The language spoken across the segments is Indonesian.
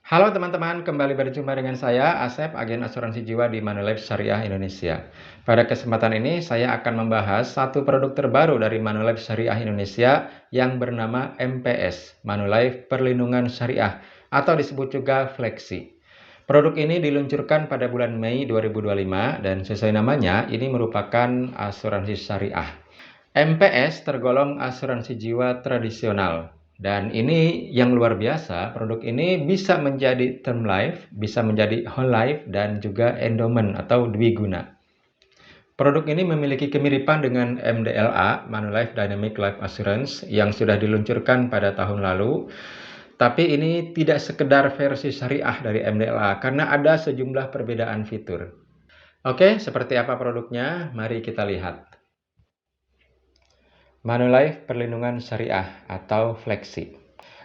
Halo teman-teman, kembali berjumpa dengan saya, Asep, agen asuransi jiwa di Manulife Syariah Indonesia. Pada kesempatan ini, saya akan membahas satu produk terbaru dari Manulife Syariah Indonesia yang bernama MPS, Manulife Perlindungan Syariah, atau disebut juga Fleksi. Produk ini diluncurkan pada bulan Mei 2025 dan sesuai namanya, ini merupakan asuransi syariah. MPS tergolong asuransi jiwa tradisional. Dan ini yang luar biasa, produk ini bisa menjadi term life, bisa menjadi whole life, dan juga endowment atau dwiguna. Produk ini memiliki kemiripan dengan MDLA, Manulife Dynamic Life Assurance, yang sudah diluncurkan pada tahun lalu. Tapi ini tidak sekedar versi syariah dari MDLA, karena ada sejumlah perbedaan fitur. Oke, seperti apa produknya? Mari kita lihat. Manulife Perlindungan Syariah atau Fleksi.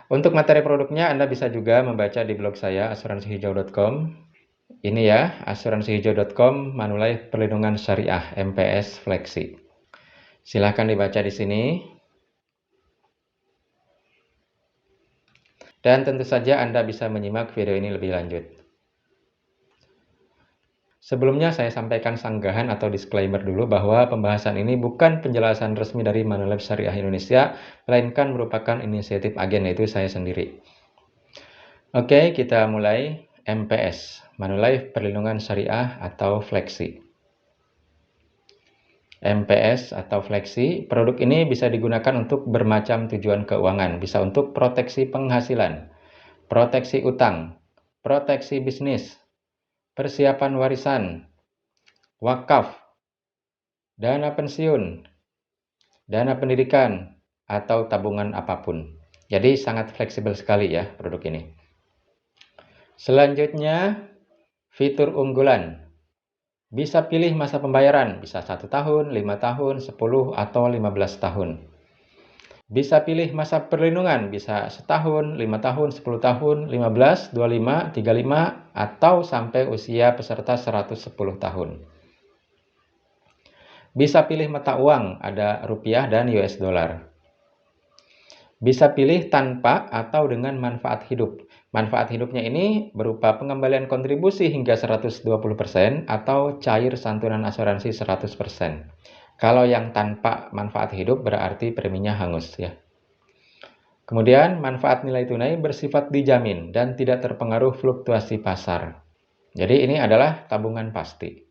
Untuk materi produknya Anda bisa juga membaca di blog saya asuransihijau.com. Ini ya, asuransihijau.com Manulife Perlindungan Syariah MPS Fleksi. Silahkan dibaca di sini. Dan tentu saja Anda bisa menyimak video ini lebih lanjut. Sebelumnya saya sampaikan sanggahan atau disclaimer dulu bahwa pembahasan ini bukan penjelasan resmi dari Manulife Syariah Indonesia, melainkan merupakan inisiatif agen, yaitu saya sendiri. Oke, kita mulai. MPS, Manulife Perlindungan Syariah atau Fleksi. MPS atau Fleksi, produk ini bisa digunakan untuk bermacam tujuan keuangan, bisa untuk proteksi penghasilan, proteksi utang, proteksi bisnis, persiapan warisan, wakaf, dana pensiun, dana pendidikan, atau tabungan apapun. Jadi sangat fleksibel sekali ya produk ini. Selanjutnya, fitur unggulan. Bisa pilih masa pembayaran, bisa 1 tahun, 5 tahun, 10, atau 15 tahun. Bisa pilih masa perlindungan, bisa setahun, 5 tahun, 10 tahun, 15, 25, 35, atau sampai usia peserta 110 tahun. Bisa pilih mata uang, ada rupiah dan US dollar. Bisa pilih tanpa atau dengan manfaat hidup. Manfaat hidupnya ini berupa pengembalian kontribusi hingga 120% atau cair santunan asuransi 100%. Kalau yang tanpa manfaat hidup berarti preminya hangus ya. Kemudian manfaat nilai tunai bersifat dijamin dan tidak terpengaruh fluktuasi pasar. Jadi ini adalah tabungan pasti.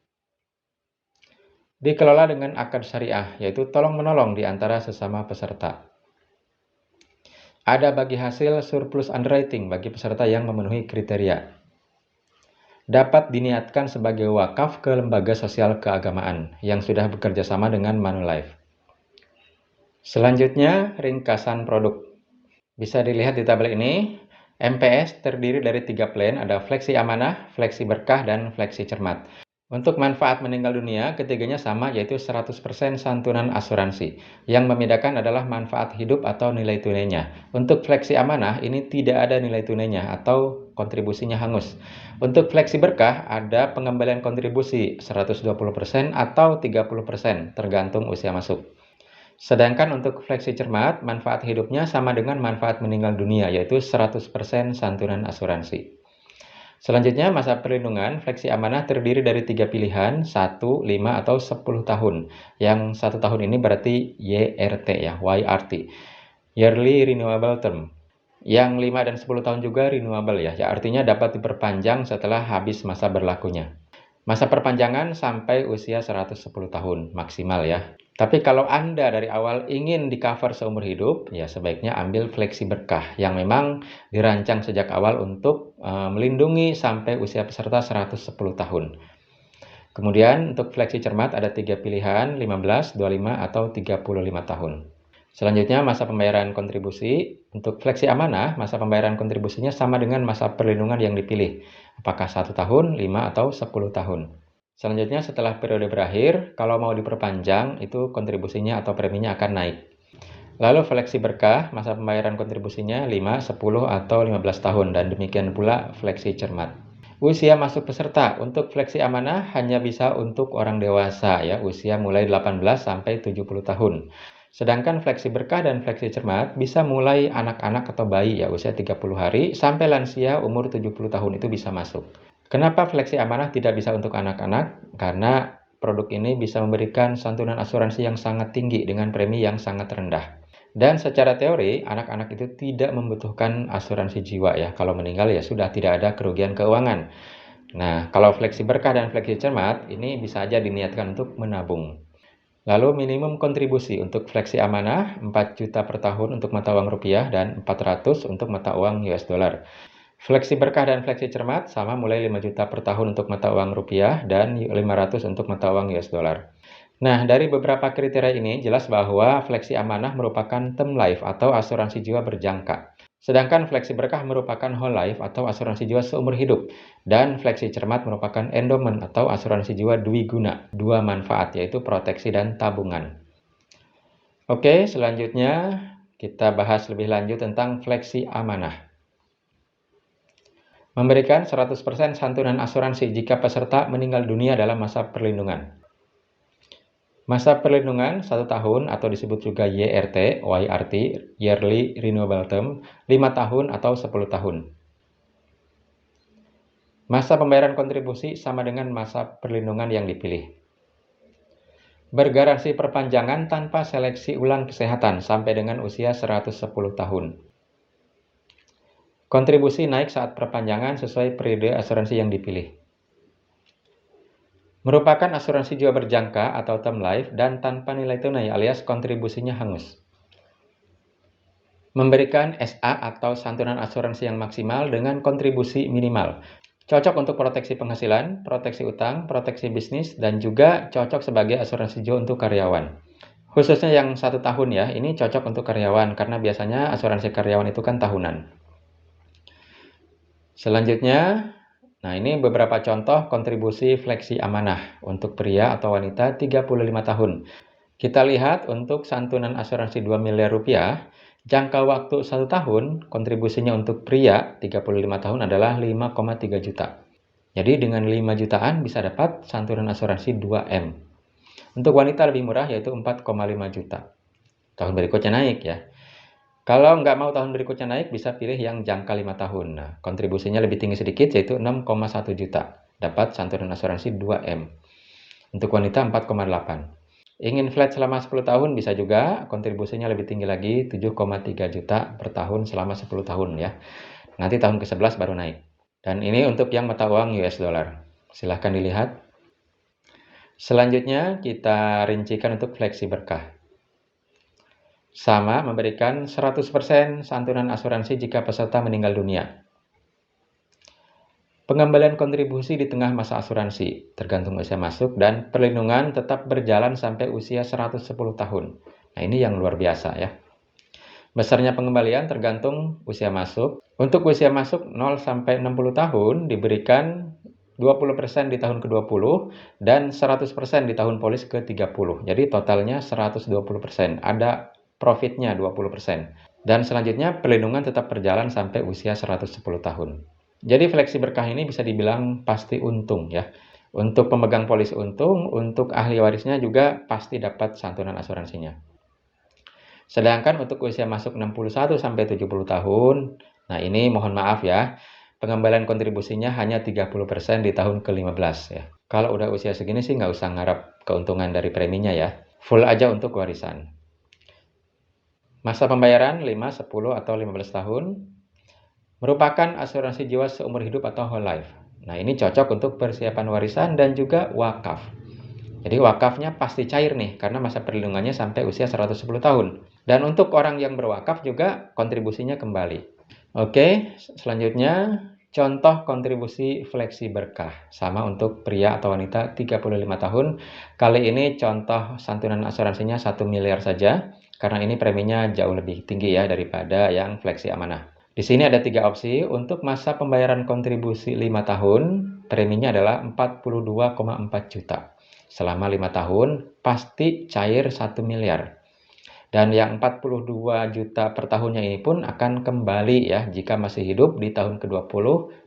Dikelola dengan akad syariah, yaitu tolong-menolong di antara sesama peserta. Ada bagi hasil surplus underwriting bagi peserta yang memenuhi kriteria. Dapat diniatkan sebagai wakaf ke lembaga sosial keagamaan yang sudah bekerja sama dengan Manulife. Selanjutnya, ringkasan produk. Bisa dilihat di tabel ini, MPS terdiri dari 3 plan, ada Fleksi Amanah, Fleksi Berkah, dan Fleksi Cermat. Untuk manfaat meninggal dunia, ketiganya sama, yaitu 100% santunan asuransi. Yang membedakan adalah manfaat hidup atau nilai tunainya. Untuk Fleksi Amanah, ini tidak ada nilai tunainya atau kontribusinya hangus. Untuk Fleksi Berkah, ada pengembalian kontribusi 120% atau 30%, tergantung usia masuk. Sedangkan untuk Fleksi Cermat, manfaat hidupnya sama dengan manfaat meninggal dunia, yaitu 100% santunan asuransi. Selanjutnya, masa perlindungan Fleksi Amanah terdiri dari 3 pilihan, 1, 5, atau 10 tahun. Yang 1 tahun ini berarti YRT ya, YRT. Yearly Renewable Term. Yang 5 dan 10 tahun juga renewable ya, artinya dapat diperpanjang setelah habis masa berlakunya. Masa perpanjangan sampai usia 110 tahun maksimal ya. Tapi kalau Anda dari awal ingin di-cover seumur hidup, ya sebaiknya ambil Fleksi Berkah yang memang dirancang sejak awal untuk melindungi sampai usia peserta 110 tahun. Kemudian untuk Fleksi Cermat ada 3 pilihan, 15, 25, atau 35 tahun. Selanjutnya masa pembayaran kontribusi. Untuk Fleksi Amanah, masa pembayaran kontribusinya sama dengan masa perlindungan yang dipilih. Apakah 1 tahun, 5, atau 10 tahun. Selanjutnya setelah periode berakhir, kalau mau diperpanjang, itu kontribusinya atau preminya akan naik. Lalu Fleksi Berkah, masa pembayaran kontribusinya 5, 10, atau 15 tahun, dan demikian pula Fleksi Cermat. Usia masuk peserta untuk Fleksi Amanah hanya bisa untuk orang dewasa ya, usia mulai 18 sampai 70 tahun. Sedangkan fleksi berkah dan fleksi cermat bisa mulai anak-anak atau bayi ya usia 30 hari sampai lansia umur 70 tahun itu bisa masuk. Kenapa fleksi amanah tidak bisa untuk anak-anak? Karena produk ini bisa memberikan santunan asuransi yang sangat tinggi dengan premi yang sangat rendah. Dan secara teori, anak-anak itu tidak membutuhkan asuransi jiwa ya. Kalau meninggal ya sudah tidak ada kerugian keuangan. Nah, kalau fleksi berkah dan fleksi cermat, ini bisa aja diniatkan untuk menabung. Lalu minimum kontribusi untuk fleksi amanah 4 juta per tahun untuk mata uang rupiah dan 400 untuk mata uang US dollar. Fleksi berkah dan fleksi cermat sama mulai 5 juta per tahun untuk mata uang rupiah dan 500 untuk mata uang US dollar. Nah, dari beberapa kriteria ini jelas bahwa fleksi amanah merupakan term life atau asuransi jiwa berjangka. Sedangkan fleksi berkah merupakan whole life atau asuransi jiwa seumur hidup. Dan fleksi cermat merupakan endowment atau asuransi jiwa dwiguna, dua manfaat yaitu proteksi dan tabungan. Oke, selanjutnya kita bahas lebih lanjut tentang fleksi amanah. Memberikan 100% santunan asuransi jika peserta meninggal dunia dalam masa perlindungan. Masa perlindungan 1 tahun atau disebut juga YRT, Yearly Renewable Term, 5 tahun atau 10 tahun. Masa pembayaran kontribusi sama dengan masa perlindungan yang dipilih. Bergaransi perpanjangan tanpa seleksi ulang kesehatan sampai dengan usia 110 tahun. Kontribusi naik saat perpanjangan sesuai periode asuransi yang dipilih. Merupakan asuransi jiwa berjangka atau term life dan tanpa nilai tunai alias kontribusinya hangus. Memberikan SA atau santunan asuransi yang maksimal dengan kontribusi minimal. Cocok untuk proteksi penghasilan, proteksi utang, proteksi bisnis, dan juga cocok sebagai asuransi jiwa untuk karyawan. Khususnya yang 1 tahun ya, ini cocok untuk karyawan karena biasanya asuransi karyawan itu kan tahunan. Selanjutnya, nah ini beberapa contoh kontribusi fleksi amanah untuk pria atau wanita 35 tahun. Kita lihat untuk santunan asuransi 2 miliar rupiah, jangka waktu 1 tahun, kontribusinya untuk pria 35 tahun adalah 5,3 juta. Jadi dengan 5 jutaan bisa dapat santunan asuransi 2M. Untuk wanita lebih murah yaitu 4,5 juta. Tahun berikutnya naik ya. Kalau nggak mau tahun berikutnya naik, bisa pilih yang jangka 5 tahun. Nah, kontribusinya lebih tinggi sedikit, yaitu 6,1 juta. Dapat santunan asuransi 2M. Untuk wanita 4,8. Ingin flat selama 10 tahun, bisa juga. Kontribusinya lebih tinggi lagi, 7,3 juta per tahun selama 10 tahun ya. Nanti tahun ke-11 baru naik. Dan ini untuk yang mata uang US dollar. Silahkan dilihat. Selanjutnya, kita rincikan untuk fleksi berkah. Sama memberikan 100% santunan asuransi jika peserta meninggal dunia. Pengembalian kontribusi di tengah masa asuransi, tergantung usia masuk, dan perlindungan tetap berjalan sampai usia 110 tahun. Nah ini yang luar biasa ya. Besarnya pengembalian tergantung usia masuk. Untuk usia masuk 0 sampai 60 tahun diberikan 20% di tahun ke-20 dan 100% di tahun polis ke-30. Jadi totalnya 120%. Ada profitnya 20%. Dan selanjutnya perlindungan tetap berjalan sampai usia 110 tahun. Jadi fleksi berkah ini bisa dibilang pasti untung ya. Untuk pemegang polis untung, untuk ahli warisnya juga pasti dapat santunan asuransinya. Sedangkan untuk usia masuk 61 sampai 70 tahun, nah ini mohon maaf ya, pengembalian kontribusinya hanya 30% di tahun ke-15 ya. Kalau udah usia segini sih nggak usah ngarap keuntungan dari preminya ya. Full aja untuk warisan. Masa pembayaran 5, 10, atau 15 tahun. Merupakan asuransi jiwa seumur hidup atau whole life. Nah ini cocok untuk persiapan warisan dan juga wakaf. Jadi wakafnya pasti cair nih karena masa perlindungannya sampai usia 110 tahun. Dan untuk orang yang berwakaf juga kontribusinya kembali. Oke, selanjutnya contoh kontribusi fleksi berkah. Sama untuk pria atau wanita 35 tahun. Kali ini contoh santunan asuransinya 1 miliar saja. Karena ini preminya jauh lebih tinggi ya daripada yang fleksi amanah. Di sini ada 3 opsi. Untuk masa pembayaran kontribusi 5 tahun, preminya adalah 42,4 juta. Selama 5 tahun, pasti cair 1 miliar. Dan yang 42 juta per tahunnya ini pun akan kembali ya jika masih hidup di tahun ke-20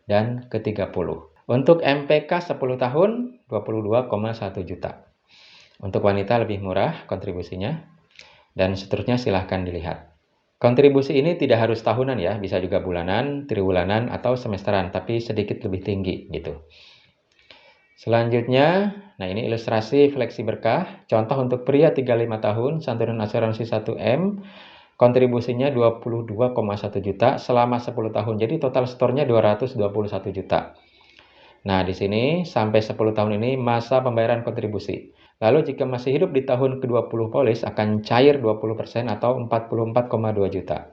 dan ke-30. Untuk MPK 10 tahun, 22,1 juta. Untuk wanita lebih murah kontribusinya. dan seterusnya silahkan dilihat. Kontribusi ini tidak harus tahunan ya, bisa juga bulanan, triwulanan, atau semesteran, tapi sedikit lebih tinggi gitu. Selanjutnya, nah ini ilustrasi fleksi berkah. Contoh untuk pria 35 tahun, santunan asuransi 1M, kontribusinya 22,1 juta selama 10 tahun. Jadi total setornya 221 juta. Nah, di sini sampai 10 tahun ini masa pembayaran kontribusi. Lalu jika masih hidup di tahun ke-20 polis akan cair 20% atau 44,2 juta.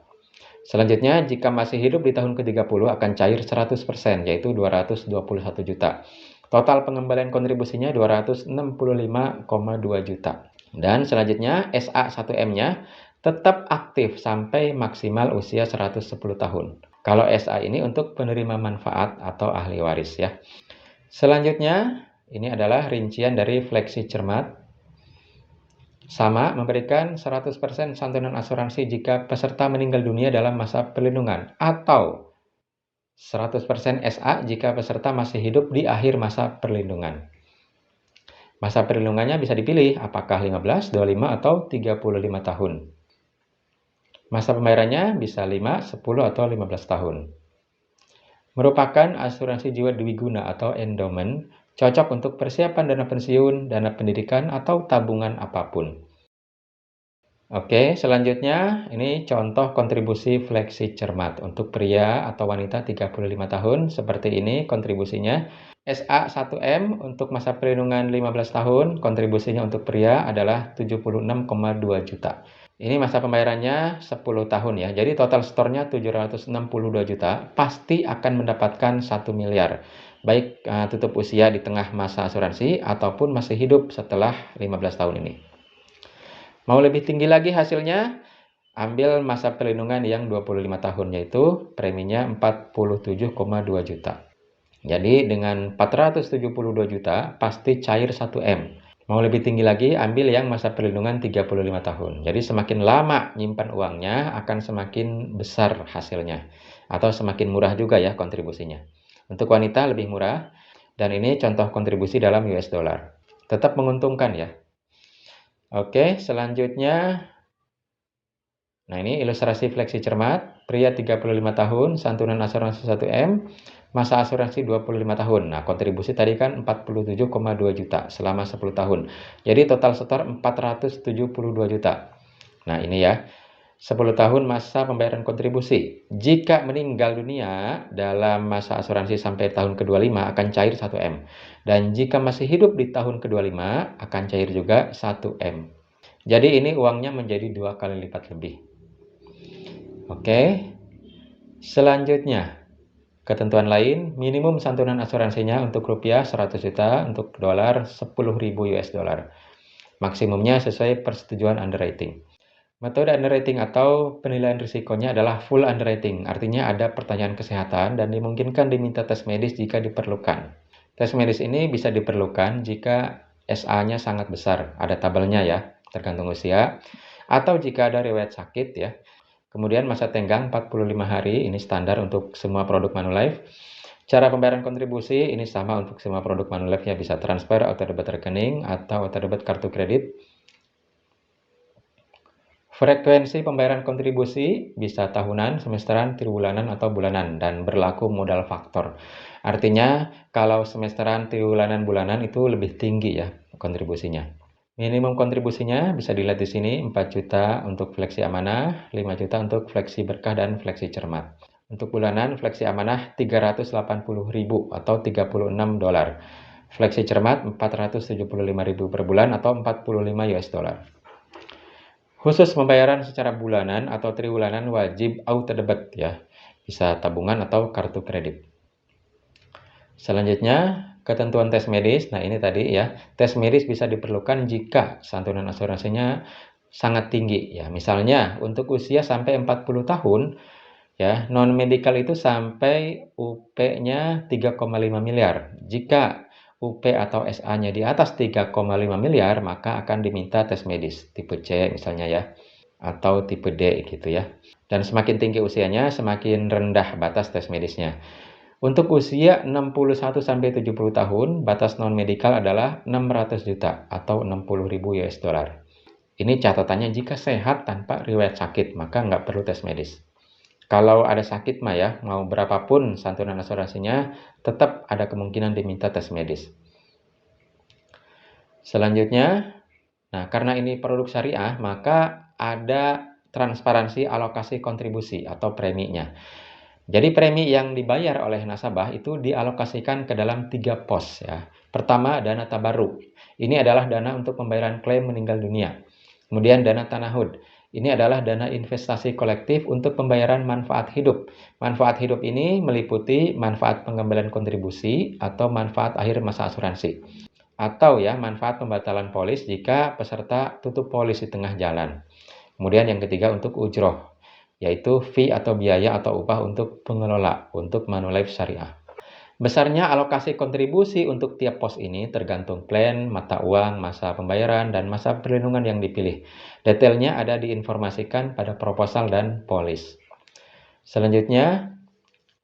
Selanjutnya, jika masih hidup di tahun ke-30 akan cair 100%, yaitu 221 juta. Total pengembalian kontribusinya 265,2 juta. Dan selanjutnya, SA1M-nya tetap aktif sampai maksimal usia 110 tahun. Kalau SA ini untuk penerima manfaat atau ahli waris ya. Selanjutnya, ini adalah rincian dari fleksi cermat. Sama, memberikan 100% santunan asuransi jika peserta meninggal dunia dalam masa perlindungan, atau 100% SA jika peserta masih hidup di akhir masa perlindungan. Masa perlindungannya bisa dipilih apakah 15, 25, atau 35 tahun. Masa pembayarannya bisa 5, 10, atau 15 tahun. Merupakan asuransi jiwa dwiguna atau endowment, cocok untuk persiapan dana pensiun, dana pendidikan, atau tabungan apapun. Oke, selanjutnya ini contoh kontribusi fleksi cermat untuk pria atau wanita 35 tahun. Seperti ini kontribusinya. SA1M untuk masa perlindungan 15 tahun, kontribusinya untuk pria adalah 76,2 juta. Ini masa pembayarannya 10 tahun ya. Jadi total setornya 762 juta, pasti akan mendapatkan 1 miliar. Baik tutup usia di tengah masa asuransi ataupun masih hidup setelah 15 tahun ini. Mau lebih tinggi lagi hasilnya? Ambil masa perlindungan yang 25 tahun, yaitu preminya 47,2 juta. Jadi dengan 472 juta pasti cair 1M. Mau lebih tinggi lagi, ambil yang masa perlindungan 35 tahun. Jadi semakin lama nyimpan uangnya akan semakin besar hasilnya. Atau semakin murah juga ya kontribusinya. Untuk wanita lebih murah. Dan ini contoh kontribusi dalam US dollar. Tetap menguntungkan ya. Oke, selanjutnya. Nah ini ilustrasi fleksi cermat. Pria 35 tahun, santunan asuransi 1M. Masa asuransi 25 tahun. Nah, kontribusi tadi kan 47,2 juta selama 10 tahun. Jadi total setor 472 juta. Nah, ini ya. 10 tahun masa pembayaran kontribusi. Jika meninggal dunia dalam masa asuransi sampai tahun ke-25 akan cair 1M. Dan jika masih hidup di tahun ke-25 akan cair juga 1M. Jadi ini uangnya menjadi 2 kali lipat lebih. Oke. Selanjutnya. Ketentuan lain, minimum santunan asuransinya untuk rupiah 100 juta, untuk dolar 10.000 US dollar. Maksimumnya sesuai persetujuan underwriting. Metode underwriting atau penilaian risikonya adalah full underwriting, artinya ada pertanyaan kesehatan dan dimungkinkan diminta tes medis jika diperlukan. Tes medis ini bisa diperlukan jika SA-nya sangat besar, ada tabelnya ya, tergantung usia, atau jika ada riwayat sakit ya. Kemudian masa tenggang 45 hari, ini standar untuk semua produk Manulife. Cara pembayaran kontribusi ini sama untuk semua produk Manulife ya, bisa transfer, auto debit rekening, atau auto debit kartu kredit. Frekuensi pembayaran kontribusi bisa tahunan, semesteran, triwulanan, atau bulanan, dan berlaku modal faktor. Artinya kalau semesteran, triwulanan, bulanan itu lebih tinggi ya kontribusinya. Minimum kontribusinya bisa dilihat di sini 4 juta untuk fleksi amanah, 5 juta untuk fleksi berkah dan fleksi cermat. Untuk bulanan fleksi amanah 380.000 atau 36 dolar. Fleksi cermat 475.000 per bulan atau 45 US dollar. Khusus pembayaran secara bulanan atau triwulanan wajib auto debit ya. Bisa tabungan atau kartu kredit. Selanjutnya ketentuan tes medis. Nah, ini tadi ya. Tes medis bisa diperlukan jika santunan asuransinya sangat tinggi ya. Misalnya untuk usia sampai 40 tahun ya, non medical itu sampai UP-nya 3,5 miliar. Jika UP atau SA-nya di atas 3,5 miliar, maka akan diminta tes medis tipe C misalnya ya, atau tipe D gitu ya. Dan semakin tinggi usianya, semakin rendah batas tes medisnya. Untuk usia 61-70 tahun, batas non-medikal adalah 600 juta atau 60.000 US dollar. Ini catatannya jika sehat tanpa riwayat sakit, maka nggak perlu tes medis. Kalau ada sakit mah ya, mau berapapun santunan asuransinya, tetap ada kemungkinan diminta tes medis. Selanjutnya, nah karena ini produk syariah, maka ada transparansi alokasi kontribusi atau preminya. Jadi premi yang dibayar oleh nasabah itu dialokasikan ke dalam 3 pos ya. Pertama, dana tabarruk. Ini adalah dana untuk pembayaran klaim meninggal dunia. Kemudian dana tanahud. Ini adalah dana investasi kolektif untuk pembayaran manfaat hidup. Manfaat hidup ini meliputi manfaat pengembalian kontribusi atau manfaat akhir masa asuransi. Atau ya, manfaat pembatalan polis jika peserta tutup polis di tengah jalan. Kemudian yang ketiga untuk ujroh, yaitu fee atau biaya atau upah untuk pengelola, untuk Manulife Syariah. Besarnya alokasi kontribusi untuk tiap pos ini tergantung plan, mata uang, masa pembayaran, dan masa perlindungan yang dipilih. Detailnya ada diinformasikan pada proposal dan polis. Selanjutnya,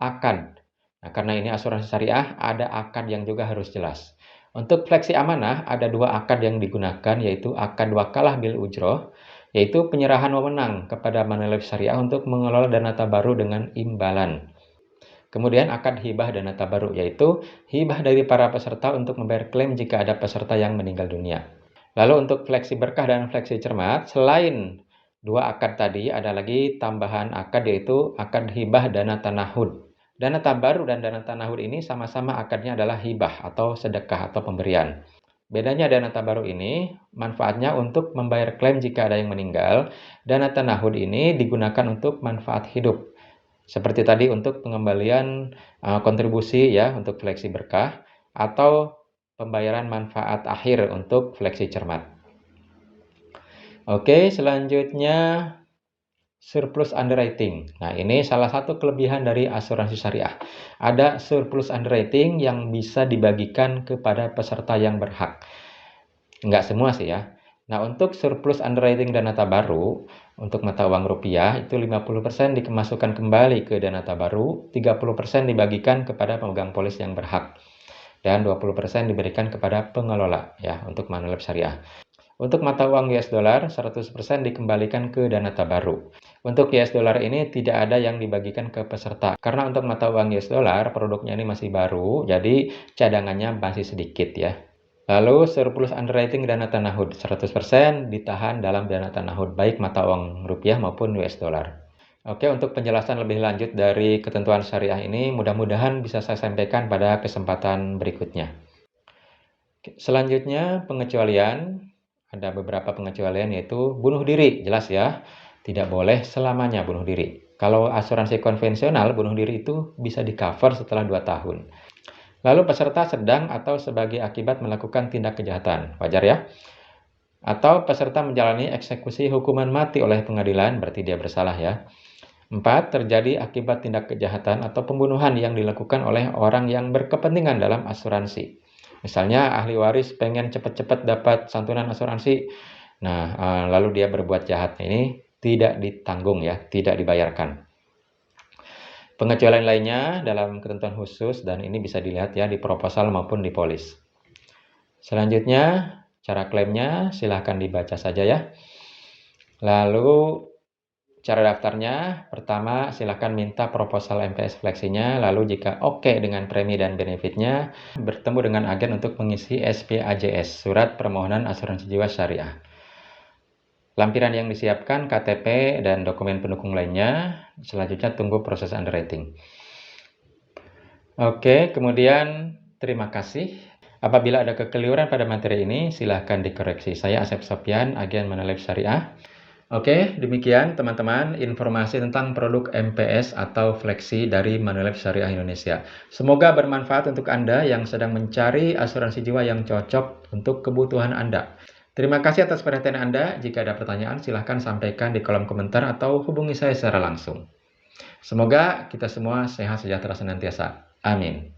akad. Nah, karena ini asuransi syariah, ada akad yang juga harus jelas. Untuk fleksi amanah, ada 2 akad yang digunakan, yaitu akad wakalah bil ujroh, yaitu penyerahan wewenang kepada Manulife Syariah untuk mengelola dana tabarruk dengan imbalan. Kemudian akad hibah dana tabarruk, yaitu hibah dari para peserta untuk membayar klaim jika ada peserta yang meninggal dunia. Lalu untuk fleksi berkah dan fleksi cermat, selain 2 akad tadi, ada lagi tambahan akad, yaitu akad hibah dana tanahud. Dana tabarruk dan dana tanahud ini sama-sama akadnya adalah hibah atau sedekah atau pemberian. Bedanya dana tabarruk ini, manfaatnya untuk membayar klaim jika ada yang meninggal. Dana tanahud ini digunakan untuk manfaat hidup. Seperti tadi untuk pengembalian kontribusi ya untuk fleksi berkah atau pembayaran manfaat akhir untuk fleksi cermat. Oke, selanjutnya surplus underwriting. Nah, ini salah satu kelebihan dari asuransi syariah. Ada surplus underwriting yang bisa dibagikan kepada peserta yang berhak. Enggak semua sih ya. Nah, untuk surplus underwriting dana tabarruk, untuk mata uang rupiah, itu 50% dikemasukan kembali ke dana tabarruk, 30% dibagikan kepada pemegang polis yang berhak, dan 20% diberikan kepada pengelola, ya, untuk Manulife Syariah. Untuk mata uang US dollar, 100% dikembalikan ke dana tabarruk. Untuk US dollar ini tidak ada yang dibagikan ke peserta, karena untuk mata uang US dollar, produknya ini masih baru, jadi cadangannya masih sedikit ya. Lalu surplus underwriting dana tanahud 100% ditahan dalam dana tanahud baik mata uang rupiah maupun US dollar. Oke, untuk penjelasan lebih lanjut dari ketentuan syariah ini mudah-mudahan bisa saya sampaikan pada kesempatan berikutnya. Selanjutnya pengecualian, ada beberapa pengecualian yaitu bunuh diri, jelas ya. Tidak boleh selamanya bunuh diri. Kalau asuransi konvensional bunuh diri itu bisa di-cover setelah 2 tahun. Lalu peserta sedang atau sebagai akibat melakukan tindak kejahatan, wajar ya? Atau peserta menjalani eksekusi hukuman mati oleh pengadilan, berarti dia bersalah ya. 4. Terjadi akibat tindak kejahatan atau pembunuhan yang dilakukan oleh orang yang berkepentingan dalam asuransi. Misalnya ahli waris pengen cepat-cepat dapat santunan asuransi, nah lalu dia berbuat jahat, ini tidak ditanggung ya, tidak dibayarkan. Pengecualian lainnya dalam ketentuan khusus dan ini bisa dilihat ya di proposal maupun di polis. Selanjutnya, cara klaimnya silahkan dibaca saja ya. Lalu, cara daftarnya, pertama silahkan minta proposal MPS fleksinya, lalu jika oke dengan premi dan benefitnya, bertemu dengan agen untuk mengisi SPAJS, Surat Permohonan Asuransi Jiwa Syariah. Lampiran yang disiapkan, KTP, dan dokumen pendukung lainnya. Selanjutnya tunggu proses underwriting. Oke, kemudian terima kasih. Apabila ada kekeliruan pada materi ini, silahkan dikoreksi. Saya Asep Sofyan, agen Manulife Syariah. Oke, demikian teman-teman informasi tentang produk MPS atau fleksi dari Manulife Syariah Indonesia. Semoga bermanfaat untuk Anda yang sedang mencari asuransi jiwa yang cocok untuk kebutuhan Anda. Terima kasih atas perhatian Anda. Jika ada pertanyaan, silahkan sampaikan di kolom komentar atau hubungi saya secara langsung. Semoga kita semua sehat sejahtera senantiasa. Amin.